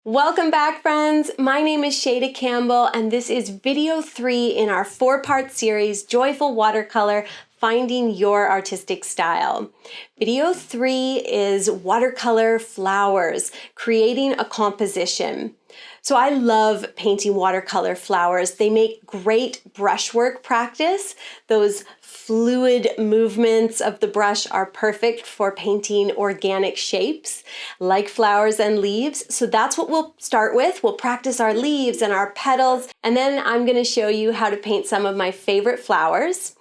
Welcome back, friends. My name is Shayda Campbell, and this is video 3 in our 4-part series, Joyful Watercolor, Finding Your Artistic Style. Video 3 is Watercolor Flowers, Creating a Composition. So I love painting watercolor flowers. They make great brushwork practice. Those fluid movements of the brush are perfect for painting organic shapes like flowers and leaves. So that's what we'll start with. We'll practice our leaves and our petals, and then I'm going to show you how to paint some of my favorite flowers.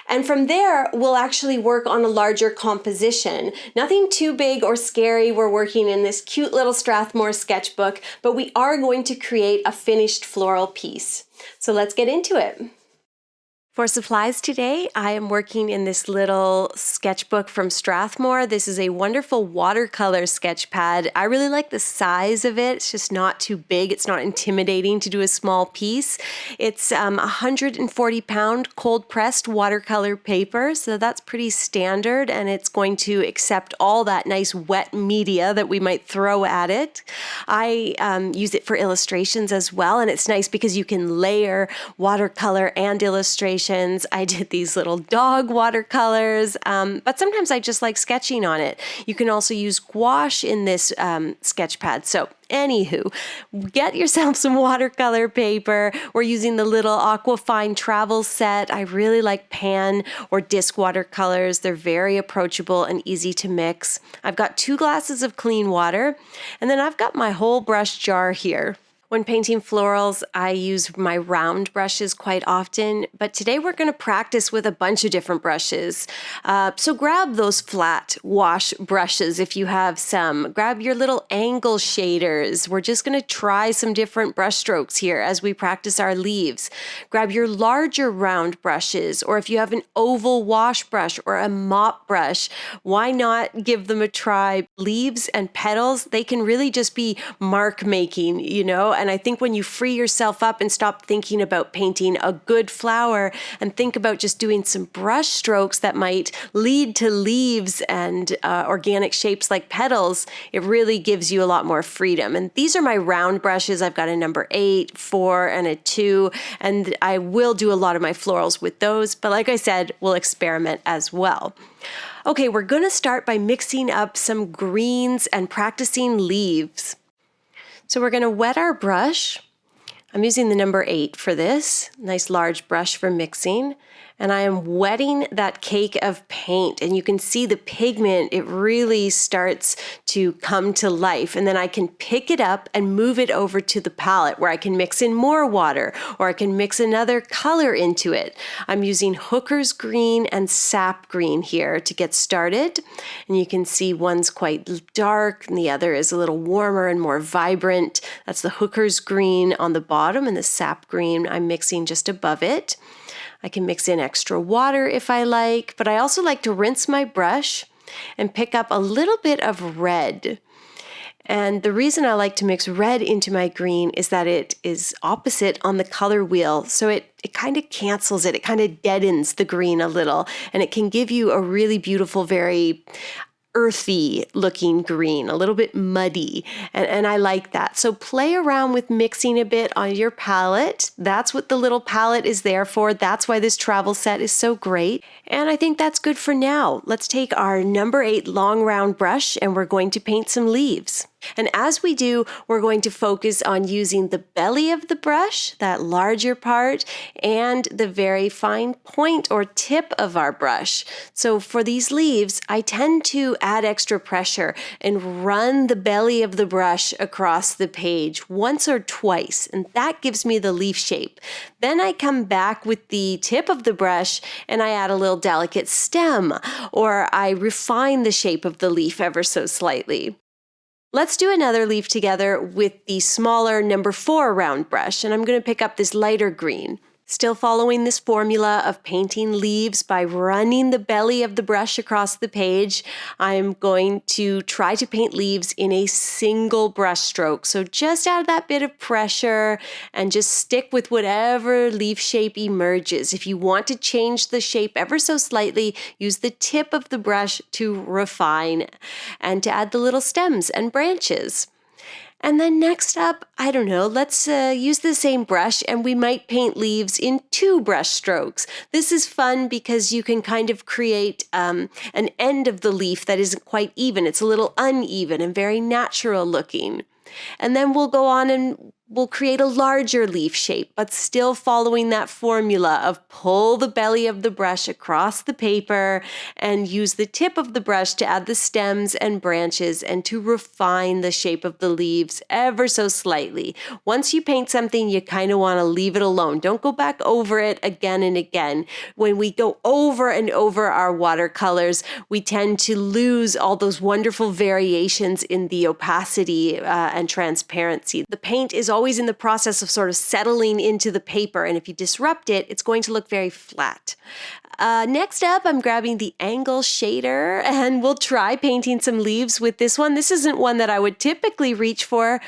And from there, we'll actually work on a larger composition. Nothing too big or scary. We're working in this cute little Strathmore sketchbook, but we are going to create a finished floral piece. So let's get into it. For supplies today, I am working in this little sketchbook from Strathmore. This is a wonderful watercolor sketch pad. I really like the size of it. It's just not too big. It's not intimidating to do a small piece. It's 140-pound cold-pressed watercolor paper, so that's pretty standard, and it's going to accept all that nice wet media that we might throw at it. I use it for illustrations as well, and it's nice because you can layer watercolor and illustration. I did these little dog watercolors, but sometimes I just like sketching on it. You can also use gouache in this sketch pad. So anywho, get yourself some watercolor paper. We're using the little Aquafine travel set. I really like pan or disc watercolors. They're very approachable and easy to mix. I've got 2 glasses of clean water, and then I've got my whole brush jar here. When painting florals, I use my round brushes quite often, but today we're going to practice with a bunch of different brushes. So grab those flat wash brushes if you have some. Grab your little angle shaders. We're just going to try some different brush strokes here as we practice our leaves. Grab your larger round brushes, or if you have an oval wash brush or a mop brush, why not give them a try? Leaves and petals, they can really just be mark making, you know? And I think when you free yourself up and stop thinking about painting a good flower and think about just doing some brush strokes that might lead to leaves and organic shapes like petals, it really gives you a lot more freedom. And these are my round brushes. I've got a number 8, 4, and a 2, and I will do a lot of my florals with those. But like I said, we'll experiment as well. Okay, we're going to start by mixing up some greens and practicing leaves. So we're going to wet our brush. I'm using the number 8 for this, nice large brush for mixing. And I am wetting that cake of paint, and you can see the pigment, it really starts to come to life. And then I can pick it up and move it over to the palette where I can mix in more water, or I can mix another color into it. I'm using Hooker's Green and Sap Green here to get started. And you can see one's quite dark and the other is a little warmer and more vibrant. That's the Hooker's Green on the bottom, and the Sap Green I'm mixing just above it. I can mix in extra water if I like, but I also like to rinse my brush and pick up a little bit of red. And the reason I like to mix red into my green is that it is opposite on the color wheel. So it kind of cancels it. It kind of deadens the green a little, and it can give you a really beautiful, very earthy looking green, a little bit muddy, and I like that. So play around with mixing a bit on your palette. That's what the little palette is there for. That's why this travel set is so great. And I think that's good for now. Let's take our number 8 long round brush and we're going to paint some leaves. And as we do, we're going to focus on using the belly of the brush, that larger part, and the very fine point or tip of our brush. So for these leaves, I tend to add extra pressure and run the belly of the brush across the page once or twice, and that gives me the leaf shape. Then I come back with the tip of the brush and I add a little delicate stem, or I refine the shape of the leaf ever so slightly. Let's do another leaf together with the smaller number 4 round brush, and I'm going to pick up this lighter green. Still following this formula of painting leaves by running the belly of the brush across the page, I'm going to try to paint leaves in a single brush stroke. So just add that bit of pressure and just stick with whatever leaf shape emerges. If you want to change the shape ever so slightly, use the tip of the brush to refine and to add the little stems and branches. And then next up, I don't know, let's use the same brush and we might paint leaves in 2 brush strokes. This is fun because you can kind of create an end of the leaf that isn't quite even. It's a little uneven and very natural looking. And then we'll go on and we'll create a larger leaf shape, but still following that formula of pull the belly of the brush across the paper and use the tip of the brush to add the stems and branches and to refine the shape of the leaves ever so slightly. Once you paint something, you kind of want to leave it alone. Don't go back over it again and again. When we go over and over our watercolors, we tend to lose all those wonderful variations in the opacity and transparency. The paint is always in the process of sort of settling into the paper, and if you disrupt it, it's going to look very flat. Next up, I'm grabbing the angle shader, and we'll try painting some leaves with this one. This isn't one that I would typically reach for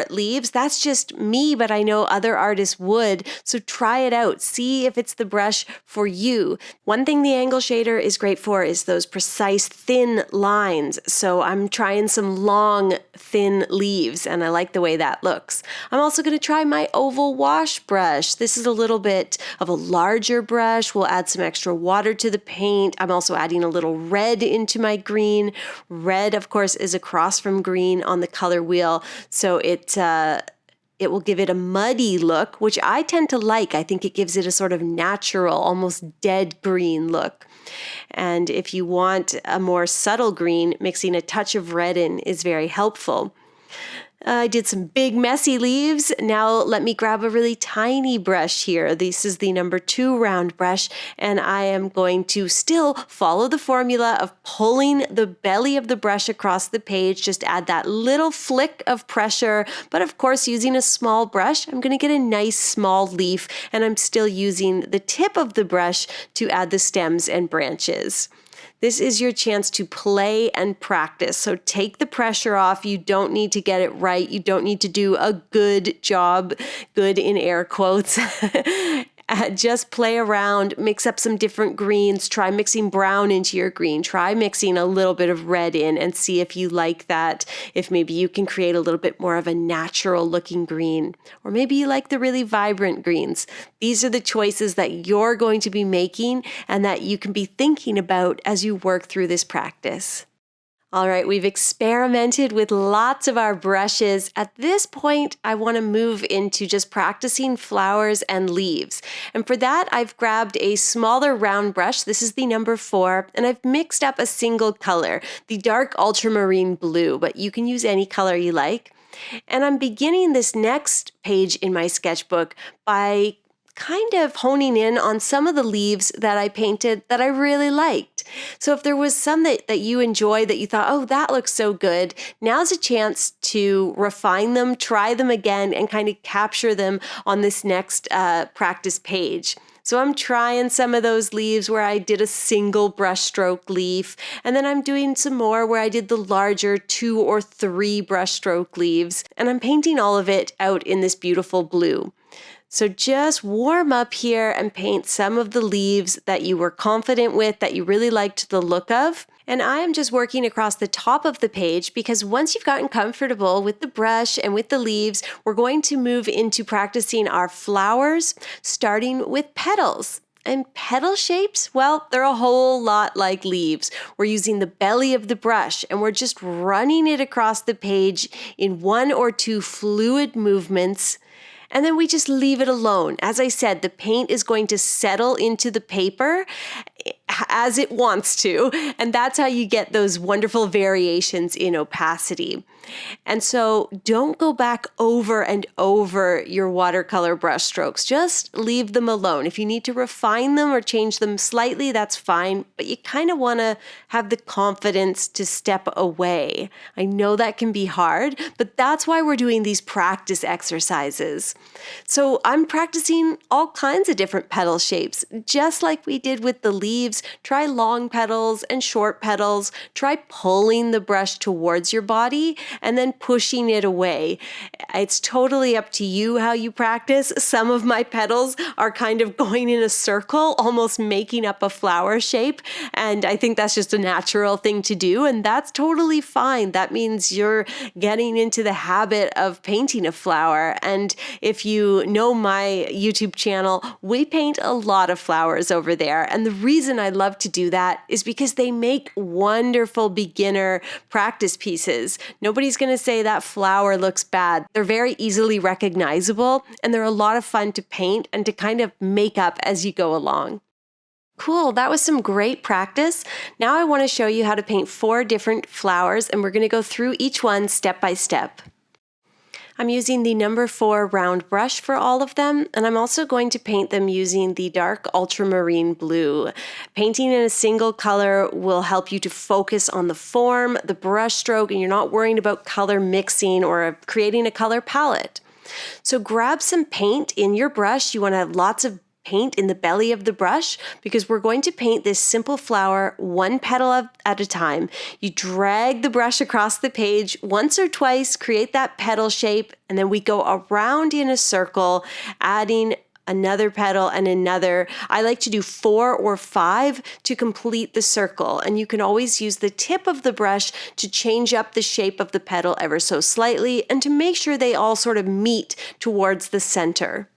leaves. That's just me, but I know other artists would. So try it out. See if it's the brush for you. One thing the angle shader is great for is those precise thin lines. So I'm trying some long, thin leaves, and I like the way that looks. I'm also going to try my oval wash brush. This is a little bit of a larger brush. We'll add some extra water to the paint. I'm also adding a little red into my green. Red, of course, is across from green on the color wheel. So it will give it a muddy look, which I tend to like. I think it gives it a sort of natural, almost dead green look. And if you want a more subtle green, mixing a touch of red in is very helpful. I did some big messy leaves. Now let me grab a really tiny brush here. This is the number 2 round brush, and I am going to still follow the formula of pulling the belly of the brush across the page. Just add that little flick of pressure, but of course using a small brush, I'm going to get a nice small leaf, and I'm still using the tip of the brush to add the stems and branches. This is your chance to play and practice. So take the pressure off. You don't need to get it right. You don't need to do a good job, good in air quotes. Just play around, mix up some different greens, try mixing brown into your green, try mixing a little bit of red in and see if you like that, if maybe you can create a little bit more of a natural looking green, or maybe you like the really vibrant greens. These are the choices that you're going to be making and that you can be thinking about as you work through this practice. All right, we've experimented with lots of our brushes. At this point, I want to move into just practicing flowers and leaves. And for that, I've grabbed a smaller round brush. This is the number 4, and I've mixed up a single color, the dark ultramarine blue, but you can use any color you like. And I'm beginning this next page in my sketchbook by kind of honing in on some of the leaves that I painted that I really liked. So if there was some that you enjoyed that you thought, oh, that looks so good, now's a chance to refine them, try them again, and kind of capture them on this next practice page. So I'm trying some of those leaves where I did a single brush stroke leaf, and then I'm doing some more where I did the larger 2 or 3 brush stroke leaves, and I'm painting all of it out in this beautiful blue. So just warm up here and paint some of the leaves that you were confident with, that you really liked the look of. And I am just working across the top of the page because once you've gotten comfortable with the brush and with the leaves, we're going to move into practicing our flowers, starting with petals. And petal shapes, well, they're a whole lot like leaves. We're using the belly of the brush and we're just running it across the page in 1 or 2 fluid movements. And then we just leave it alone. As I said, the paint is going to settle into the paper as it wants to, and that's how you get those wonderful variations in opacity. And so don't go back over and over your watercolor brush strokes. Just leave them alone. If you need to refine them or change them slightly, that's fine, but you kind of want to have the confidence to step away. I know that can be hard, but that's why we're doing these practice exercises. So I'm practicing all kinds of different petal shapes, just like we did with the leaves. leaves, try long petals and short petals. Try pulling the brush towards your body and then pushing it away. It's totally up to you how you practice. Some of my petals are kind of going in a circle, almost making up a flower shape, and I think that's just a natural thing to do, and that's totally fine. That means you're getting into the habit of painting a flower, and if you know my YouTube channel, we paint a lot of flowers over there, and the reason I love to do that is because they make wonderful beginner practice pieces. Nobody's going to say that flower looks bad. They're very easily recognizable, and they're a lot of fun to paint and to kind of make up as you go along. Cool, that was some great practice. Now I want to show you how to paint 4 different flowers, and we're going to go through each one step by step. I'm using the number 4 round brush for all of them, and I'm also going to paint them using the dark ultramarine blue. Painting in a single color will help you to focus on the form, the brush stroke, and you're not worrying about color mixing or creating a color palette. So grab some paint in your brush. You want to have lots of paint in the belly of the brush because we're going to paint this simple flower 1 petal at a time. You drag the brush across the page once or twice, create that petal shape, and then we go around in a circle, adding another petal and another. I like to do 4 or 5 to complete the circle, and you can always use the tip of the brush to change up the shape of the petal ever so slightly and to make sure they all sort of meet towards the center.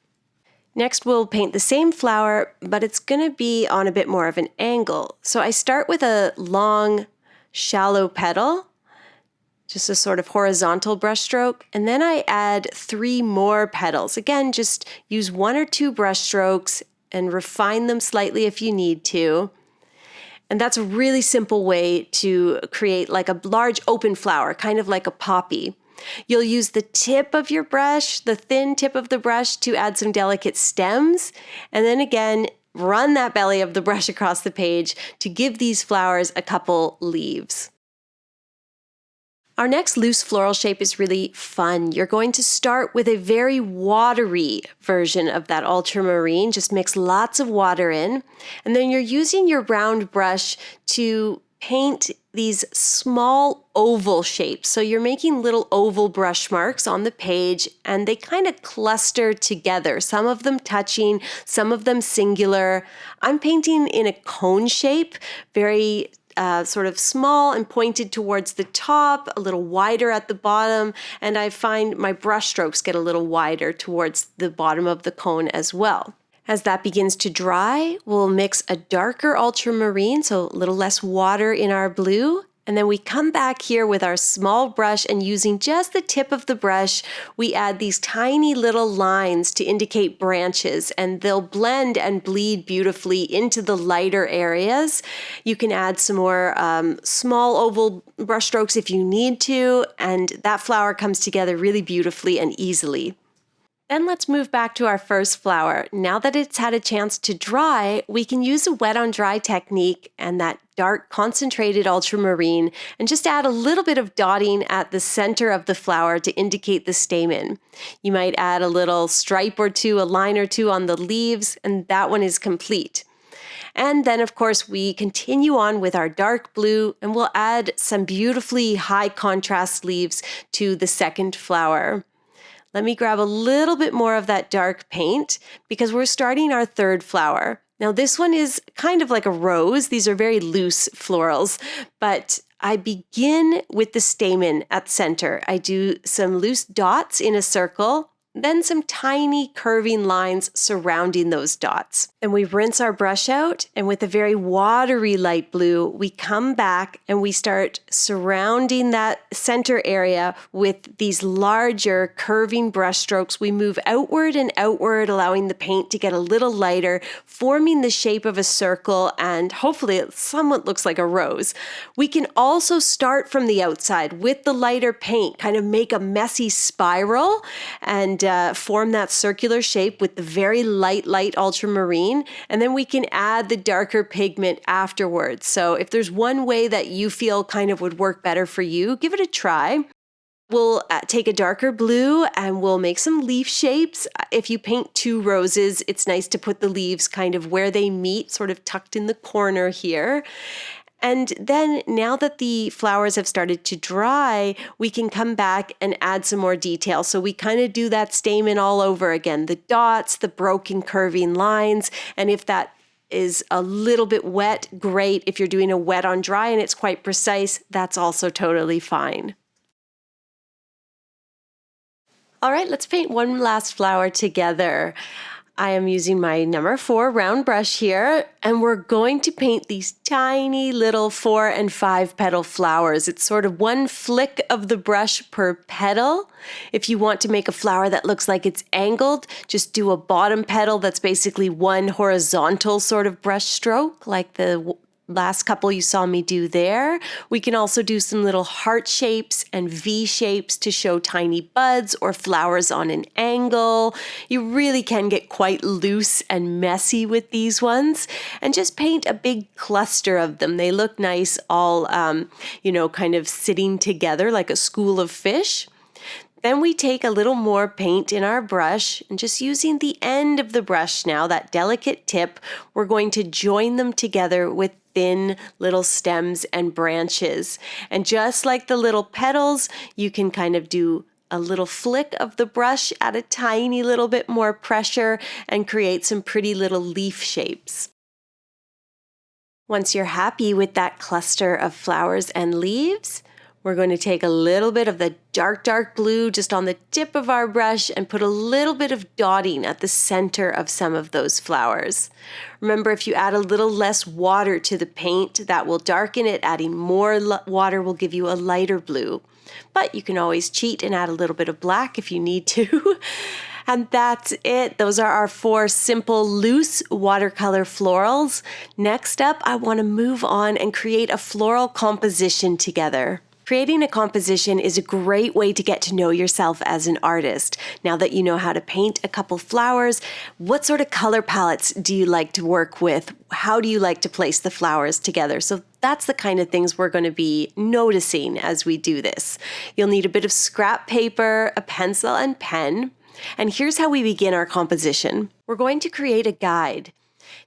Next, we'll paint the same flower, but it's going to be on a bit more of an angle. So I start with a long, shallow petal, just a sort of horizontal brush stroke, and then I add 3 more petals. Again, just use 1 or 2 brush strokes and refine them slightly if you need to. And that's a really simple way to create like a large open flower, kind of like a poppy. You'll use the tip of your brush, the thin tip of the brush, to add some delicate stems, and then again, run that belly of the brush across the page to give these flowers a couple leaves. Our next loose floral shape is really fun. You're going to start with a very watery version of that ultramarine. Just mix lots of water in, and then you're using your round brush to paint these small oval shapes. So you're making little oval brush marks on the page, and they kind of cluster together, some of them touching, some of them singular. I'm painting in a cone shape, very sort of small and pointed towards the top, a little wider at the bottom, and I find my brush strokes get a little wider towards the bottom of the cone as well. As that begins to dry, we'll mix a darker ultramarine, so a little less water in our blue, and then we come back here with our small brush, and using just the tip of the brush, we add these tiny little lines to indicate branches, and they'll blend and bleed beautifully into the lighter areas. You can add some more small oval brush strokes if you need to, and that flower comes together really beautifully and easily. Then let's move back to our first flower. Now that it's had a chance to dry, we can use a wet on dry technique and that dark concentrated ultramarine and just add a little bit of dotting at the center of the flower to indicate the stamen. You might add a little stripe or 2, a line or 2 on the leaves, and that one is complete. And then, of course, we continue on with our dark blue, and we'll add some beautifully high contrast leaves to the second flower. Let me grab a little bit more of that dark paint because we're starting our third flower. Now this one is kind of like a rose. These are very loose florals, but I begin with the stamen at center. I do some loose dots in a circle, then some tiny curving lines surrounding those dots. Then we rinse our brush out, and with a very watery light blue, we come back and we start surrounding that center area with these larger curving brush strokes. We move outward and outward, allowing the paint to get a little lighter, forming the shape of a circle, and hopefully it somewhat looks like a rose. We can also start from the outside with the lighter paint, kind of make a messy spiral, and form that circular shape with the very light ultramarine, and then we can add the darker pigment afterwards. So if there's one way that you feel kind of would work better for you, give it a try. We'll take a darker blue and we'll make some leaf shapes. If you paint two roses, it's nice to put the leaves kind of where they meet, sort of tucked in the corner here. And then now that the flowers have started to dry, we can come back and add some more detail. So we kind of do that stamen all over again, the dots, the broken curving lines. And if that is a little bit wet, great. If you're doing a wet on dry and it's quite precise, that's also totally fine. All right, let's paint one last flower together. I am using my number 4 round brush here, and we're going to paint these tiny little 4 and 5 petal flowers. It's sort of one flick of the brush per petal. If you want to make a flower that looks like it's angled, just do a bottom petal that's basically one horizontal sort of brush stroke, like the last couple you saw me do there. We can also do some little heart shapes and V shapes to show tiny buds or flowers on an angle. You really can get quite loose and messy with these ones, and just paint a big cluster of them. They look nice all, kind of sitting together like a school of fish. Then we take a little more paint in our brush, and just using the end of the brush now, that delicate tip, we're going to join them together with thin little stems and branches. And just like the little petals, you can kind of do a little flick of the brush, add a tiny little bit more pressure, and create some pretty little leaf shapes. Once you're happy with that cluster of flowers and leaves, we're going to take a little bit of the dark blue just on the tip of our brush and put a little bit of dotting at the center of some of those flowers. Remember, if you add a little less water to the paint, that will darken it. Adding more water will give you a lighter blue. But you can always cheat and add a little bit of black if you need to. And that's it. Those are our 4 simple, loose watercolor florals. Next up, I want to move on and create a floral composition together. Creating a composition is a great way to get to know yourself as an artist. Now that you know how to paint a couple flowers, what sort of color palettes do you like to work with? How do you like to place the flowers together? So that's the kind of things we're going to be noticing as we do this. You'll need a bit of scrap paper, a pencil, and pen. And here's how we begin our composition. We're going to create a guide.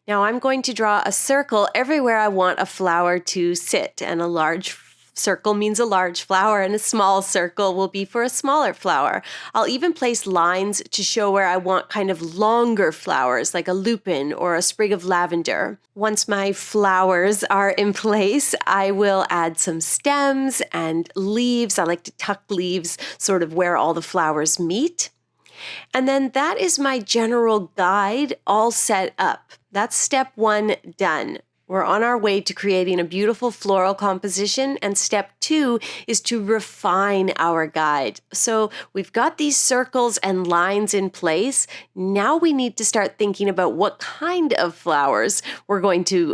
Now I'm going to draw a circle everywhere I want a flower to sit, and a large circle means a large flower, and a small circle will be for a smaller flower. I'll even place lines to show where I want kind of longer flowers, like a lupin or a sprig of lavender. Once my flowers are in place, I will add some stems and leaves. I like to tuck leaves sort of where all the flowers meet. And then that is my general guide all set up. That's step 1 done. We're on our way to creating a beautiful floral composition, and step 2 is to refine our guide. So we've got these circles and lines in place. Now we need to start thinking about what kind of flowers we're going to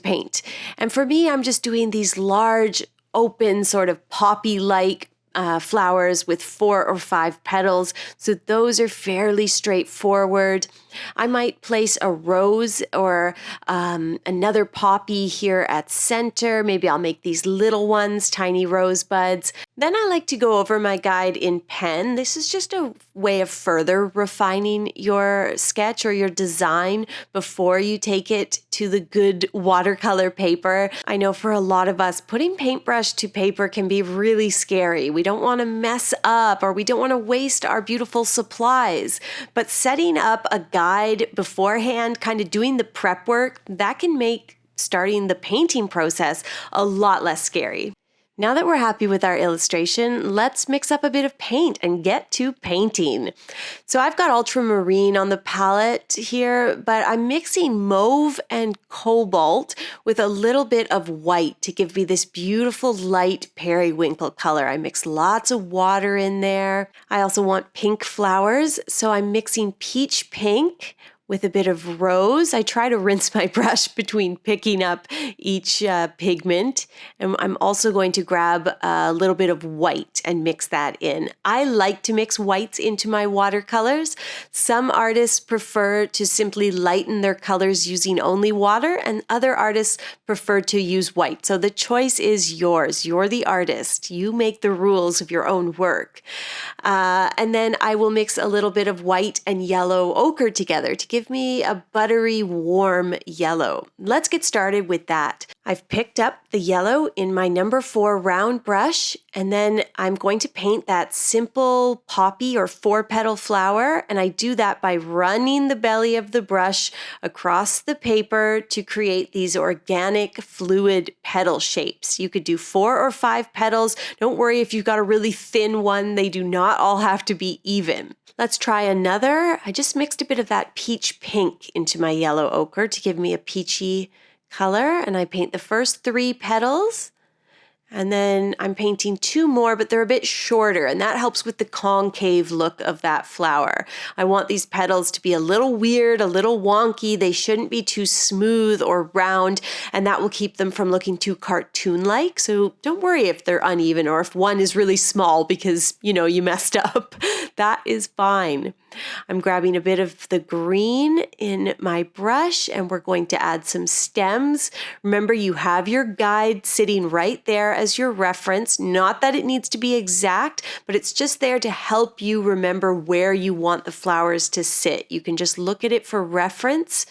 paint. And for me, I'm just doing these large, open, sort of poppy-like flowers with 4 or 5 petals. So those are fairly straightforward. I might place a rose or another poppy here at center. Maybe I'll make these little ones, tiny rosebuds. Then I like to go over my guide in pen. This is just a way of further refining your sketch or your design before you take it to the good watercolor paper. I know for a lot of us, putting paintbrush to paper can be really scary. We don't want to mess up, or we don't want to waste our beautiful supplies. But setting up a guide beforehand, kind of doing the prep work, that can make starting the painting process a lot less scary. Now that we're happy with our illustration, let's mix up a bit of paint and get to painting. So I've got ultramarine on the palette here, but I'm mixing mauve and cobalt with a little bit of white to give me this beautiful light periwinkle color. I mix lots of water in there. I also want pink flowers, so I'm mixing peach pink with a bit of rose. I try to rinse my brush between picking up each pigment. And I'm also going to grab a little bit of white and mix that in. I like to mix whites into my watercolors. Some artists prefer to simply lighten their colors using only water, and other artists prefer to use white. So the choice is yours. You're the artist. You make the rules of your own work. And then I will mix a little bit of white and yellow ochre together to give me a buttery, warm yellow. Let's get started with that. I've picked up the yellow in my number 4 round brush, and then I'm going to paint that simple poppy or 4-petal flower, and I do that by running the belly of the brush across the paper to create these organic fluid petal shapes. You could do 4 or 5 petals. Don't worry if you've got a really thin one, they do not all have to be even. Let's try another. I just mixed a bit of that peach pink into my yellow ochre to give me a peachy color, and I paint the first 3 petals, and then I'm painting 2 more, but they're a bit shorter, and that helps with the concave look of that flower. I want these petals to be a little weird, a little wonky. They shouldn't be too smooth or round, and that will keep them from looking too cartoon-like. So don't worry if they're uneven or if one is really small because, you messed up. That is fine. I'm grabbing a bit of the green in my brush, and we're going to add some stems. Remember, you have your guide sitting right there as your reference. Not that it needs to be exact, but it's just there to help you remember where you want the flowers to sit. You can just look at it for reference.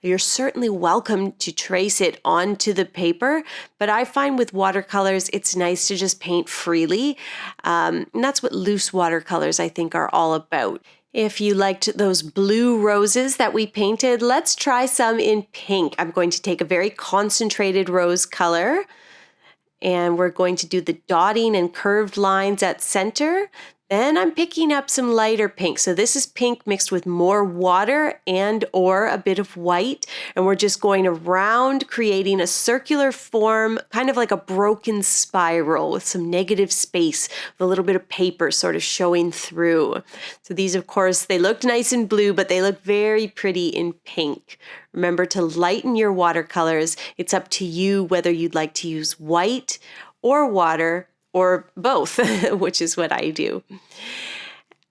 You're certainly welcome to trace it onto the paper, but I find with watercolors, it's nice to just paint freely. And that's what loose watercolors, I think, are all about. If you liked those blue roses that we painted, let's try some in pink. I'm going to take a very concentrated rose color, and we're going to do the dotting and curved lines at center. Then I'm picking up some lighter pink. So this is pink mixed with more water and or a bit of white. And we're just going around creating a circular form, kind of like a broken spiral with some negative space, with a little bit of paper sort of showing through. So these, of course, they looked nice in blue, but they look very pretty in pink. Remember to lighten your watercolors. It's up to you whether you'd like to use white or water, or both, which is what I do.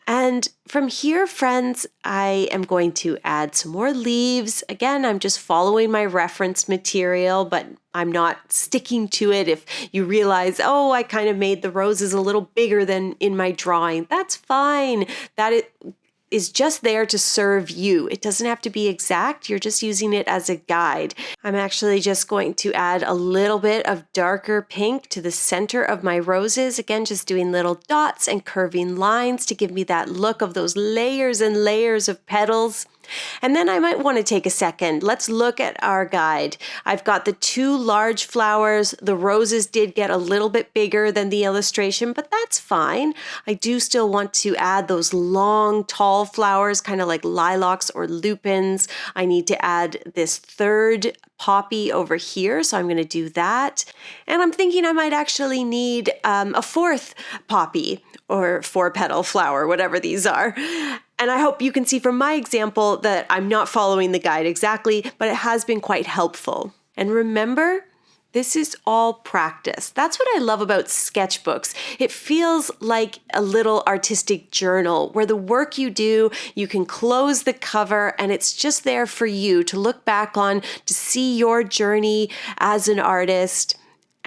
And from here, friends, I am going to add some more leaves. Again, I'm just following my reference material, but I'm not sticking to it. If you realize, oh, I kind of made the roses a little bigger than in my drawing, that's fine. That is just there to serve you. It doesn't have to be exact. You're just using it as a guide. I'm actually just going to add a little bit of darker pink to the center of my roses. Again, just doing little dots and curving lines to give me that look of those layers and layers of petals. And then I might want to take a second. Let's look at our guide. I've got the 2 large flowers. The roses did get a little bit bigger than the illustration, but that's fine. I do still want to add those long, tall flowers, kind of like lilacs or lupins. I need to add this 3rd poppy over here, so I'm going to do that. And I'm thinking I might actually need a 4th poppy or 4-petal flower, whatever these are. And I hope you can see from my example that I'm not following the guide exactly, but it has been quite helpful. And remember, this is all practice. That's what I love about sketchbooks. It feels like a little artistic journal where the work you do, you can close the cover and it's just there for you to look back on, to see your journey as an artist.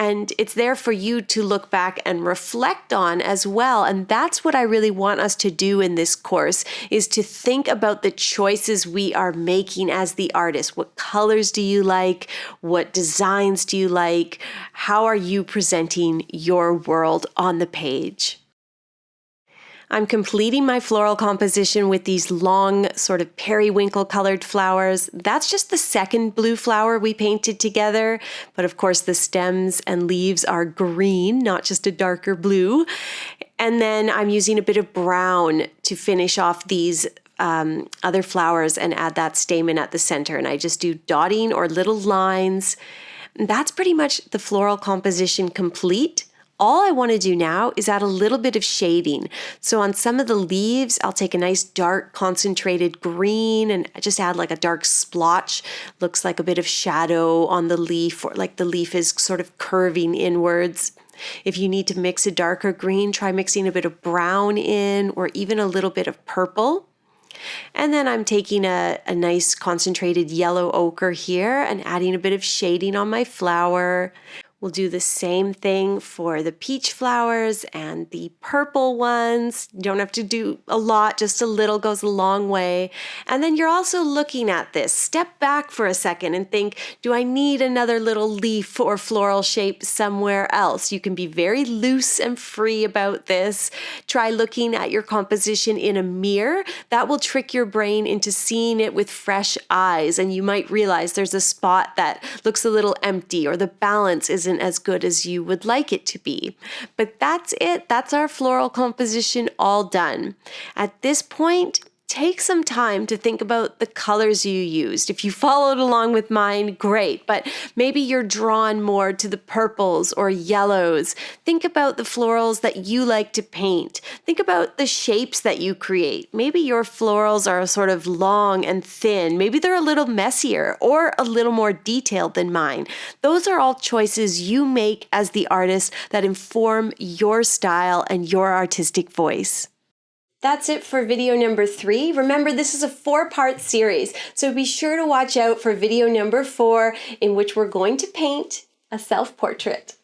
And it's there for you to look back and reflect on as well. And that's what I really want us to do in this course, is to think about the choices we are making as the artist. What colors do you like? What designs do you like? How are you presenting your world on the page? I'm completing my floral composition with these long sort of periwinkle colored flowers. That's just the 2nd blue flower we painted together. But of course the stems and leaves are green, not just a darker blue. And then I'm using a bit of brown to finish off these other flowers and add that stamen at the center. And I just do dotting or little lines. And that's pretty much the floral composition complete. All I want to do now is add a little bit of shading. So on some of the leaves, I'll take a nice dark concentrated green and just add like a dark splotch. Looks like a bit of shadow on the leaf, or like the leaf is sort of curving inwards. If you need to mix a darker green, try mixing a bit of brown in, or even a little bit of purple. And then I'm taking a nice concentrated yellow ochre here and adding a bit of shading on my flower. We'll do the same thing for the peach flowers and the purple ones. You don't have to do a lot, just a little goes a long way. And then you're also looking at this. Step back for a second and think, do I need another little leaf or floral shape somewhere else? You can be very loose and free about this. Try looking at your composition in a mirror. That will trick your brain into seeing it with fresh eyes, and you might realize there's a spot that looks a little empty, or the balance isn't as good as you would like it to be. But that's it. That's our floral composition all done. At this point, take some time to think about the colors you used. If you followed along with mine, great, but maybe you're drawn more to the purples or yellows. Think about the florals that you like to paint. Think about the shapes that you create. Maybe your florals are sort of long and thin. Maybe they're a little messier or a little more detailed than mine. Those are all choices you make as the artist that inform your style and your artistic voice. That's it for video number 3. Remember, this is a 4-part series, so be sure to watch out for video number 4, in which we're going to paint a self-portrait.